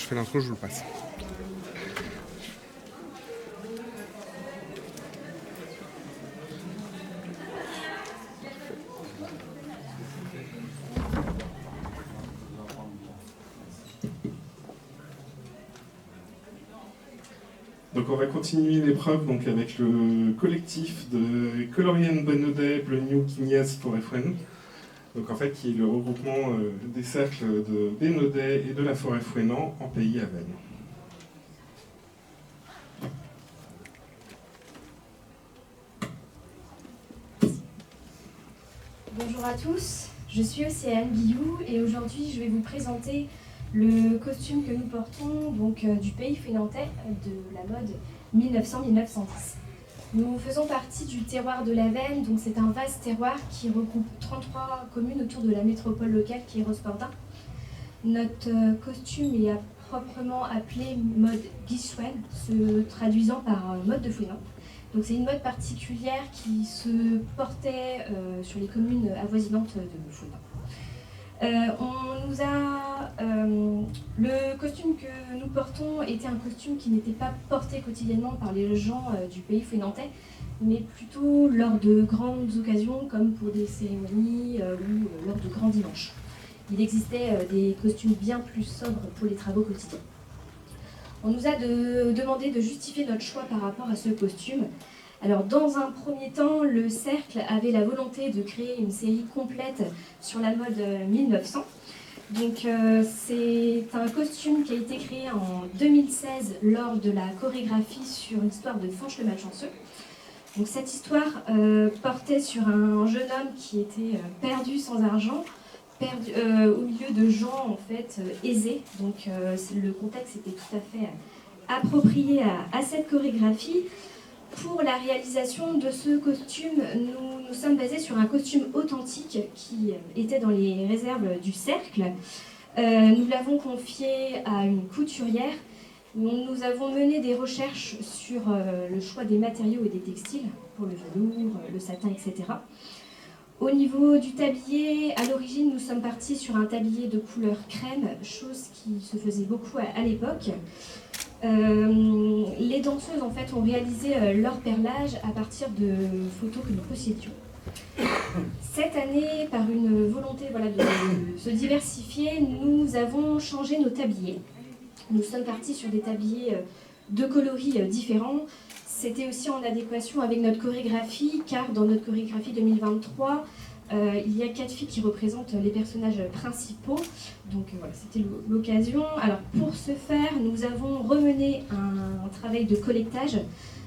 fais l'intro, je vous le passe. Donc on va continuer l'épreuve donc avec le collectif de Colorian Benaudet Bleu New Quignas pour F1. Donc en fait qui est le regroupement des cercles de Benaudet et de la forêt Fouesnant en pays Avesnes. Bonjour à tous, je suis Océane Guillou et aujourd'hui je vais vous présenter le costume que nous portons donc, du pays fouesnantais de la mode 1900-1910. Nous faisons partie du terroir de l'Avesnes, donc c'est un vaste terroir qui regroupe 33 communes autour de la métropole locale qui est Rospordin. Notre costume est proprement appelé mode guichouen, se traduisant par mode de fouesnant. Donc c'est une mode particulière qui se portait sur les communes avoisinantes de Fouesnant. Le costume que nous portons était un costume qui n'était pas porté quotidiennement par les gens du pays fouesnantais, mais plutôt lors de grandes occasions comme pour des cérémonies ou lors de grands dimanches. Il existait des costumes bien plus sobres pour les travaux quotidiens. On nous a demandé de justifier notre choix par rapport à ce costume. Alors, dans un premier temps, le Cercle avait la volonté de créer une série complète sur la mode 1900. Donc, c'est un costume qui a été créé en 2016 lors de la chorégraphie sur l'histoire de Fanch le Malchanceux. Donc, cette histoire portait sur un jeune homme qui était perdu sans argent, au milieu de gens en fait aisés. Donc, le contexte était tout à fait approprié à cette chorégraphie. Pour la réalisation de ce costume, nous sommes basés sur un costume authentique qui était dans les réserves du Cercle. Nous l'avons confié à une couturière. Nous avons mené des recherches sur le choix des matériaux et des textiles, pour le velours, le satin, etc. Au niveau du tablier, à l'origine, nous sommes partis sur un tablier de couleur crème, chose qui se faisait beaucoup à l'époque. Les danseuses en fait ont réalisé leur perlage à partir de photos que nous possédions. Cette année, par une volonté de se diversifier, nous avons changé nos tabliers. Nous sommes partis sur des tabliers de coloris différents. C'était aussi en adéquation avec notre chorégraphie, car dans notre chorégraphie 2023, il y a 4 filles qui représentent les personnages principaux. Donc voilà, c'était l'occasion. Alors pour ce faire, nous avons remené un travail de collectage.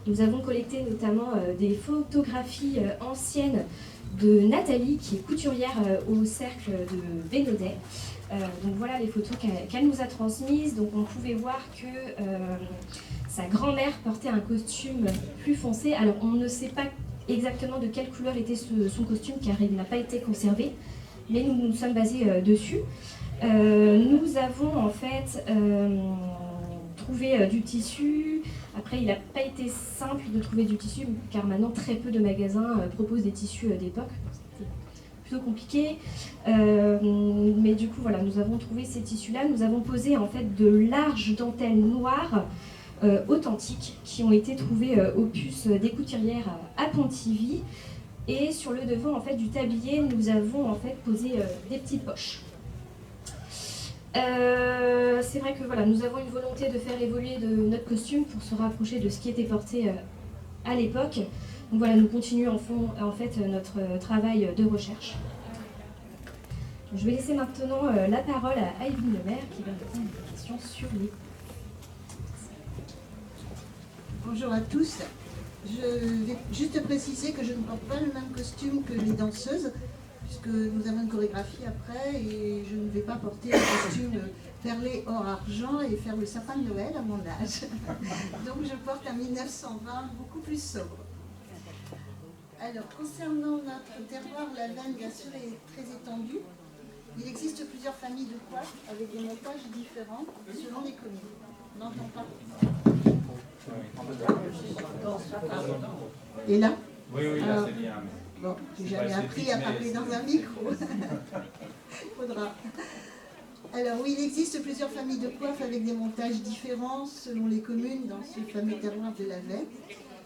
Nous avons collecté notamment des photographies anciennes de Nathalie, qui est couturière au Cercle de Benaudet. Donc voilà les photos qu'elle nous a transmises. Donc on pouvait voir que sa grand-mère portait un costume plus foncé. Alors on ne sait pas exactement de quelle couleur était son costume car il n'a pas été conservé, mais nous nous sommes basés dessus. Nous avons en fait trouvé du tissu. Après il n'a pas été simple de trouver du tissu car maintenant très peu de magasins proposent des tissus d'époque. C'était plutôt compliqué, mais du coup voilà, nous avons trouvé ces tissus là. Nous avons posé en fait de larges dentelles noires authentiques qui ont été trouvées au puce des couturières à Pontivy, et sur le devant en fait du tablier nous avons en fait posé des petites poches. C'est vrai que voilà, nous avons une volonté de faire évoluer notre costume pour se rapprocher de ce qui était porté à l'époque. Donc voilà, nous continuons en fait notre travail de recherche. Je vais laisser maintenant la parole à Evelyne Lemaire qui va répondre à des questions sur les... Bonjour à tous. Je vais juste préciser que je ne porte pas le même costume que les danseuses, puisque nous avons une chorégraphie après et je ne vais pas porter un costume perlé or argent et faire le sapin de Noël à mon âge. Donc je porte un 1920 beaucoup plus sobre. Alors, concernant notre terroir, l'Avesnes, bien sûr, est très étendue. Il existe plusieurs familles de coiffes avec des montages différents selon les communes. On n'entend pas. Et là? Oui, là c'est bien. Bon, j'ai jamais appris à parler dans un micro. Faudra. Alors oui, il existe plusieurs familles de coiffes avec des montages différents selon les communes dans ce fameux terroir de la Veine.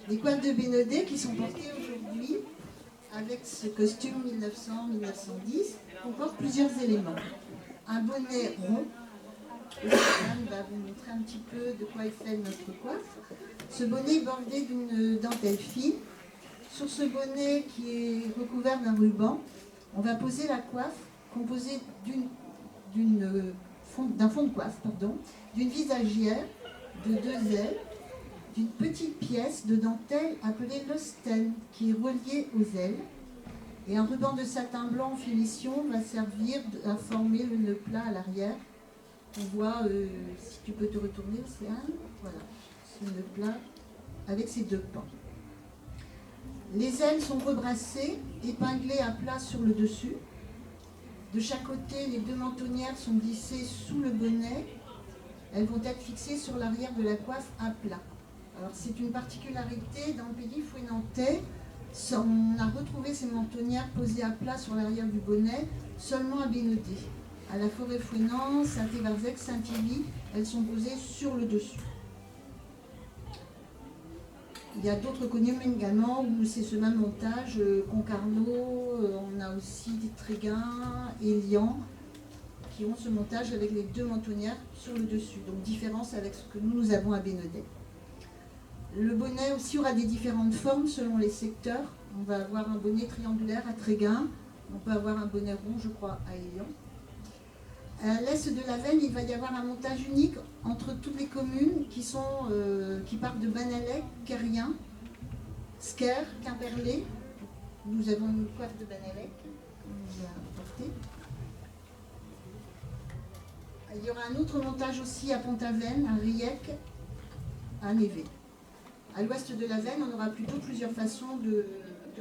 Les coiffes de Bénodet qui sont portées aujourd'hui avec ce costume 1900-1910 comportent plusieurs éléments. Un bonnet rond, Stéphane va vous montrer un petit peu de quoi est fait notre coiffe. Ce bonnet est bordé d'une dentelle fine. Sur ce bonnet qui est recouvert d'un ruban, on va poser la coiffe composée d'un fond de coiffe, d'une visagière, de 2 ailes, d'une petite pièce de dentelle appelée l'ostène qui est reliée aux ailes. Et un ruban de satin blanc en finition va servir à former le nœud plat à l'arrière. On voit, si tu peux te retourner, Océane, voilà, ce nœud plat avec ses 2 pans. Les ailes sont rebrassées, épinglées à plat sur le dessus. De chaque côté, les 2 mentonnières sont glissées sous le bonnet. Elles vont être fixées sur l'arrière de la coiffe à plat. Alors c'est une particularité dans le pays fouenantais. On a retrouvé ces mentonnières posées à plat sur l'arrière du bonnet seulement à Bénodet. À la Forêt-Fouesnant, Saint-Évarzec, Saint-Yvi, elles sont posées sur le dessus. Il y a d'autres communes également où c'est ce même montage, Concarneau, on a aussi Tréguin, Élian, qui ont ce montage avec les 2 mentonnières sur le dessus. Donc différence avec ce que nous avons à Bénodet. Le bonnet aussi aura des différentes formes selon les secteurs. On va avoir un bonnet triangulaire à Tréguin, on peut avoir un bonnet rond, je crois, à Élian. À l'est de la Veine, il va y avoir un montage unique entre toutes les communes qui partent de Banalec, Quérien, Sker, Quimperlé. Nous avons une coiffe de Banalec qu'on nous a apportée. Il y aura un autre montage aussi à Pont-Aven, à Riec, à Névé. À l'ouest de la Veine, on aura plutôt plusieurs façons de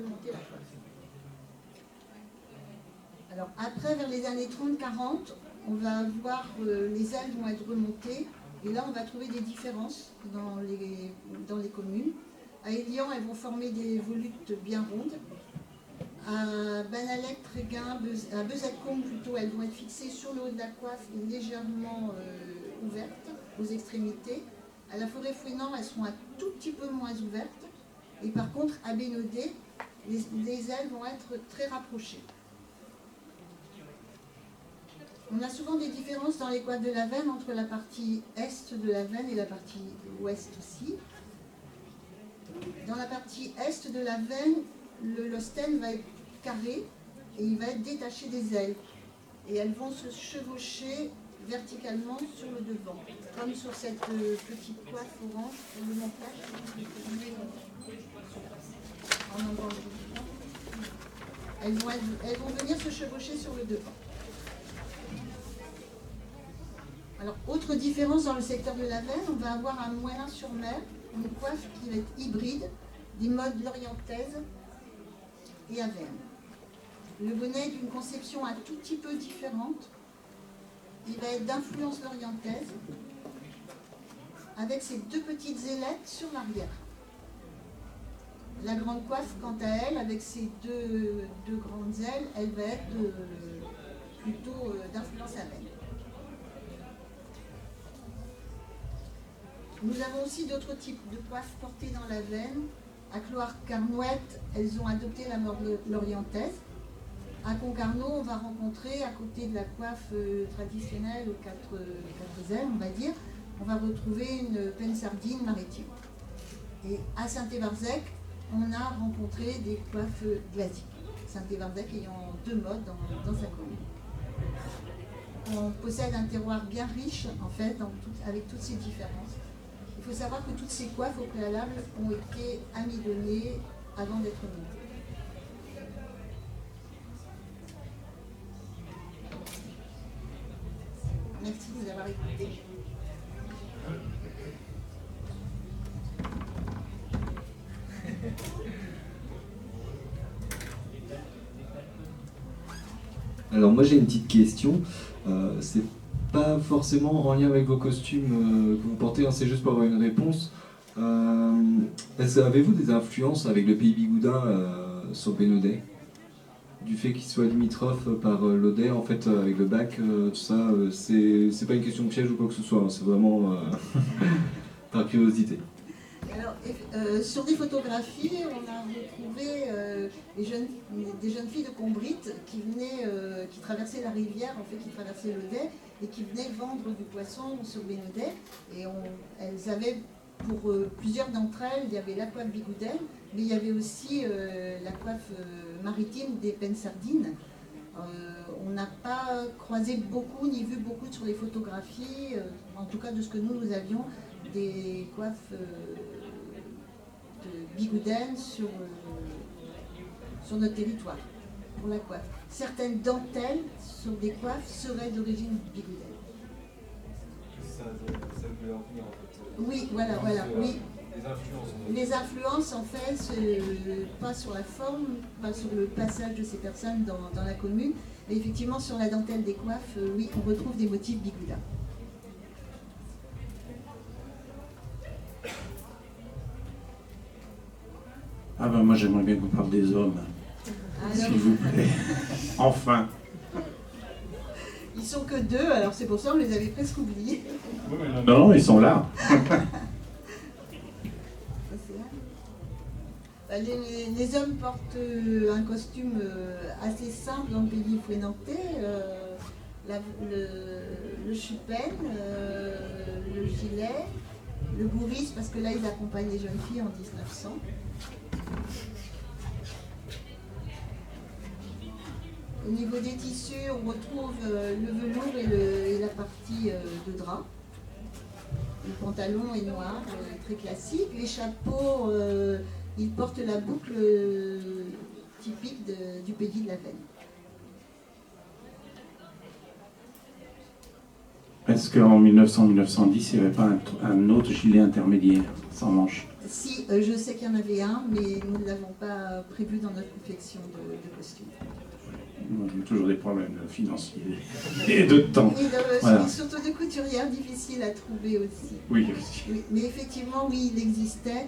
monter la coiffe. Alors après, vers les années 30-40, on va voir les ailes vont être remontées et là on va trouver des différences dans les communes. À Élian, elles vont former des volutes bien rondes. À Banalec, Tréguin, à Beuzec-Combe plutôt, elles vont être fixées sur le haut de la coiffe et légèrement ouvertes aux extrémités. À la Forêt-Fouesnant, elles seront un tout petit peu moins ouvertes. Et par contre, à Bénodet, les ailes vont être très rapprochées. On a souvent des différences dans les coiffes de la Veine entre la partie est de la Veine et la partie ouest aussi. Dans la partie est de la Veine, l'ostène va être carré et il va être détaché des ailes. Et elles vont se chevaucher verticalement sur le devant, comme sur cette petite coiffe orange pour le montage. En endroit. Elles vont venir se chevaucher sur le devant. Alors, autre différence dans le secteur de la Veine, on va avoir à Moëlin-sur-Mer une coiffe qui va être hybride, des modes lorientaises et à Veine. Le bonnet est d'une conception un tout petit peu différente. Il va être d'influence lorientaise, avec ses 2 petites ailettes sur l'arrière. La grande coiffe, quant à elle, avec ses deux grandes ailes, elle va être plutôt d'influence à Veine. Nous avons aussi d'autres types de coiffes portées dans la Veine. À Cloire-Carnouette, elles ont adopté la mode lorientaise. À Concarneau, on va rencontrer, à côté de la coiffe traditionnelle aux 4 ailes, on va dire, on va retrouver une penne sardine maritime. Et à Saint-Évarzec, on a rencontré des coiffes classiques. Saint-Évarzec ayant 2 modes dans sa commune. On possède un terroir bien riche, en fait, avec toutes ces différences. Il faut savoir que toutes ces coiffes, au préalable, ont été amidonnées avant d'être montées. Merci de nous avoir écoutés. Alors moi j'ai une petite question, c'est pas forcément en lien avec vos costumes que vous portez, hein, c'est juste pour avoir une réponse. Avez-vous des influences avec le pays bigoudin sur Bénodet? du fait qu'il soit limitrophe par l'Audet, en fait, avec le bac, tout ça, c'est pas une question de piège ou quoi que ce soit, hein, c'est vraiment par curiosité. Alors, sur des photographies, on a retrouvé des jeunes filles de Combrit qui venaient, qui traversaient la rivière, en fait, qui traversaient l'Audet et qui venaient vendre du poisson sur Bénodet. Et elles avaient, pour plusieurs d'entre elles, il y avait la coiffe bigouden, mais il y avait aussi la coiffe maritime des pennes sardines. On n'a pas croisé beaucoup ni vu beaucoup sur les photographies, en tout cas de ce que nous avions, des coiffes de bigouden sur notre territoire, pour la coiffe. Certaines dentelles sur des coiffes seraient d'origine bigouden. Ça veut en venir, en fait. Oui, voilà, oui. Les influences, en fait, pas sur la forme, pas sur le passage de ces personnes dans la commune, mais effectivement sur la dentelle des coiffes, oui, on retrouve des motifs bigoudins. Ah ben moi j'aimerais bien qu'on parle des hommes, s'il vous plaît. Enfin. Ils sont que 2, alors c'est pour ça qu'on les avait presque oubliés. Non, ils sont là. Les hommes portent un costume assez simple dans le pays fouenantais, le chupen, le gilet, le bourris, parce que là ils accompagnent les jeunes filles en 1900. Au niveau des tissus, on retrouve le velours et la partie de drap. Le pantalon est noir, très classique. Les chapeaux, ils portent la boucle typique du pays de la Veine. Est-ce qu'en 1900-1910, il n'y avait pas un autre gilet intermédiaire, sans manche? Si, je sais qu'il y en avait un, mais nous ne l'avons pas prévu dans notre confection de costumes. Moi, j'ai toujours des problèmes financiers et de temps. Et voilà. surtout de couturières difficiles à trouver aussi. Oui, aussi. Oui, mais effectivement, oui, il existait.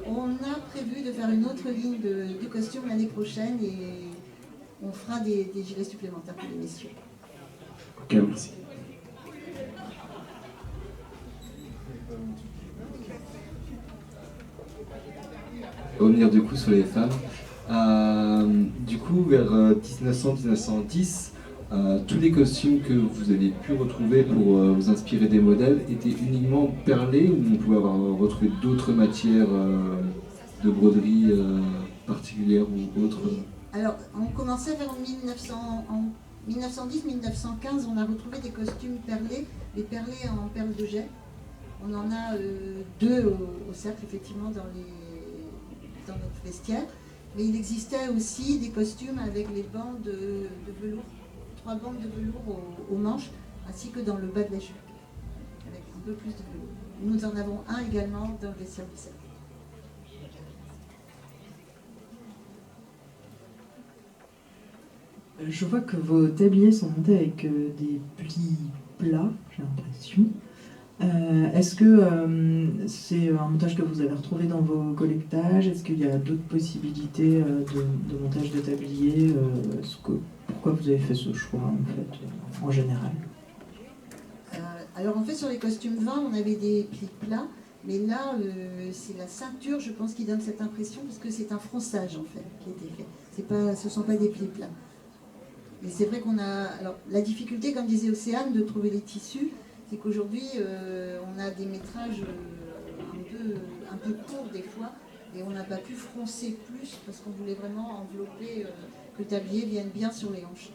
On a prévu de faire une autre ligne de costumes l'année prochaine et on fera des gilets supplémentaires pour les messieurs. Ok, merci. Revenir du coup sur les femmes. Du coup, vers 1900-1910, tous les costumes que vous avez pu retrouver pour vous inspirer des modèles étaient uniquement perlés ou on pouvait avoir retrouvé d'autres matières de broderie particulières ou autres? Alors, on commençait vers 1910-1915, on a retrouvé des costumes perlés, des perlés en perles de jet. On en a 2 au cercle, effectivement, dans notre vestiaire. Mais il existait aussi des costumes avec les bandes de velours, 3 bandes de velours aux manches, ainsi que dans le bas de la jupe, avec un peu plus de velours. Nous en avons un également dans le vestiaire du cercle. Je vois que vos tabliers sont montés avec des plis plats, j'ai l'impression. Est-ce que c'est un montage que vous avez retrouvé dans vos collectages? Est-ce qu'il y a d'autres possibilités de montage de tabliers? Pourquoi vous avez fait ce choix en fait, en général? Alors en fait sur les costumes 20 on avait des plis plats, mais là c'est la ceinture je pense qui donne cette impression parce que c'est un fronçage en fait qui a été fait. Ce ne sont pas des plis plats. Mais c'est vrai qu'on a... Alors la difficulté comme disait Océane de trouver les tissus, c'est qu'aujourd'hui, on a des métrages un peu courts des fois, et on n'a pas pu froncer plus, parce qu'on voulait vraiment envelopper, que le tablier vienne bien sur les hanches.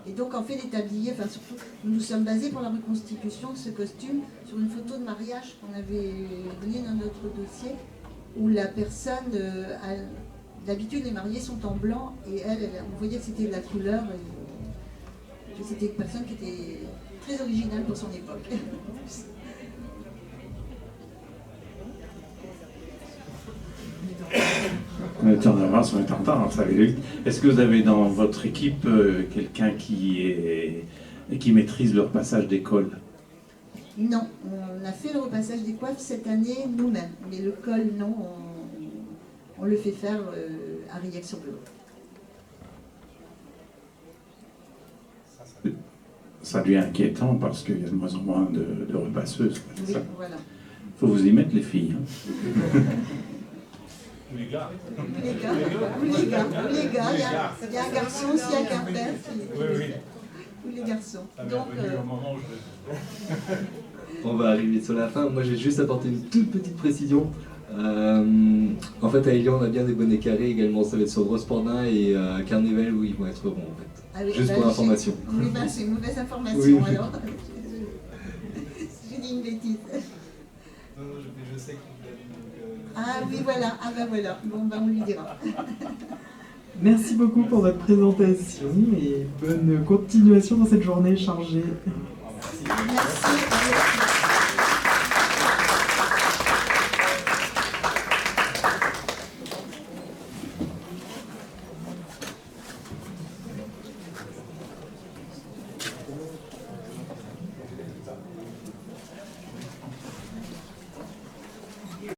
Et donc, en fait, les tabliers, enfin surtout, nous nous sommes basés pour la reconstitution de ce costume sur une photo de mariage qu'on avait donnée dans notre dossier, où la personne d'habitude, les mariés sont en blanc et on voyait que c'était de la couleur. Et c'était une personne qui était très originale pour son époque. On est en avance, on est en retard, ça va vite. Est-ce que vous avez dans votre équipe quelqu'un qui maîtrise leur passage d'école? Non, on a fait le repassage des coiffes cette année nous-mêmes, mais le col, non, on le fait faire à Riec-sur-Bleu. Ça devient inquiétant parce qu'il y a de moins en moins de repasseuses. Oui, voilà. Il faut vous y mettre, les filles. Hein. Les gars. Les gars, il y a un garçon aussi à Quimper Oui. ou les garçons. Donc, On va arriver sur la fin. Moi, je vais juste apporter une toute petite précision. En fait, à Élian, on a bien des bonnets carrés également. Ça va être sur Grospordin et Carnival où ils vont être ronds, en fait. ah oui, Juste pour information. Oui, c'est une mauvaise information Oui. alors. J'ai dit une bêtise. Non, je sais que vous l'avez donc. Ah oui, voilà. Ah ben voilà. Bon, ben on lui dira. Merci beaucoup pour votre présentation et bonne continuation dans cette journée chargée.